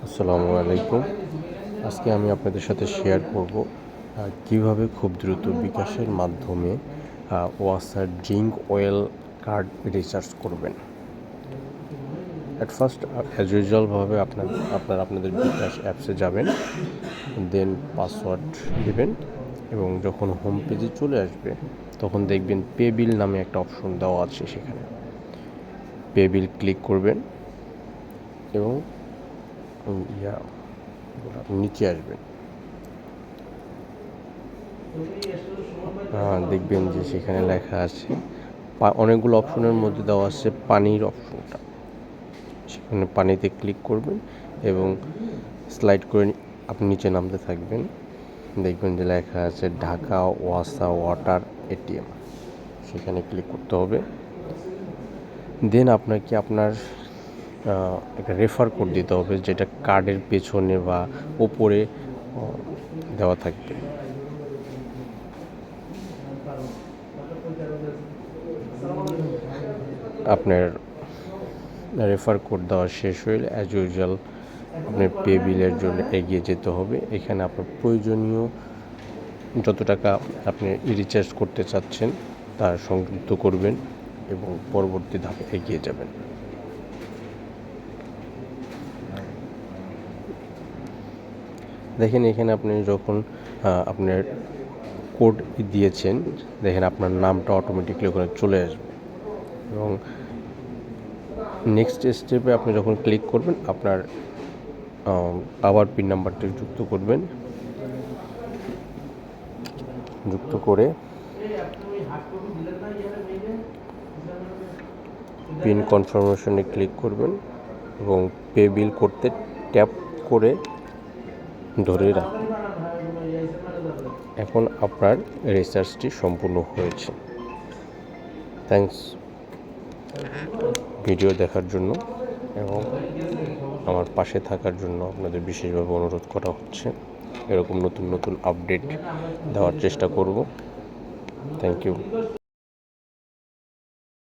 আসসালামু আলাইকুম। আজকে আমি আপনাদের সাথে শেয়ার করব কিভাবে খুব দ্রুত বিকাশের মাধ্যমে ওয়াসার ড্রিঙ্ক অয়েল কার্ড রিচার্জ করবেন। অ্যাট ফার্স্ট অ্যাজ ইউজুয়ালভাবে আপনাদের বিকাশ অ্যাপসে যাবেন, দেন পাসওয়ার্ড দেবেন এবং যখন হোম পেজে চলে আসবে তখন দেখবেন পে বিল নামে একটা অপশন দেওয়া আছে। সেখানে পে বিল ক্লিক করবেন এবং নিচে আসবেন। দেখবেন যে সেখানে লেখা আছে অনেকগুলো অপশনের মধ্যে দেওয়া আছে পানির অপশনটা। সেখানে পানিতে ক্লিক করবেন এবং স্লাইড করে আপনি নিচে নামতে থাকবেন। দেখবেন যে লেখা আছে ঢাকা ওয়াসা ওয়াটার এটিএম, সেখানে ক্লিক করতে হবে। দেন আপনাকে আপনার একটা রেফার কোড দিতে হবে, যেটা কার্ডের পেছনে বা ওপরে দেওয়া থাকবে। আপনার রেফার কোড দেওয়া শেষ হলে অ্যাজ ইউজুয়াল আপনার পে বিলের জন্য এগিয়ে যেতে হবে। এখানে আপনার প্রয়োজনীয় যত টাকা আপনি রিচার্জ করতে চাচ্ছেন তা সংযুক্ত করবেন এবং পরবর্তী ধাপে এগিয়ে যাবেন। দেখেন এখানে আপনি যখন আপনার কোড দিয়েছেন, দেখেন আপনার নামটা অটোমেটিকলি ওখানে চলে আসবে এবং নেক্সট স্টেপে আপনি যখন ক্লিক করবেন আপনার আবার পিন নাম্বারটি যুক্ত করবেন। যুক্ত করে পিন কনফার্মেশনে ক্লিক করবেন এবং পে বিল করতে ট্যাপ করে ধরে রাখুন। এখন আপনার রিচার্জটি সম্পূর্ণ হয়েছে। থ্যাঙ্কস ভিডিও দেখার জন্য এবং আমার পাশে থাকার জন্য আপনাদের বিশেষভাবে অনুরোধ করা হচ্ছে। এরকম নতুন নতুন আপডেট দেওয়ার চেষ্টা করব। Thank you.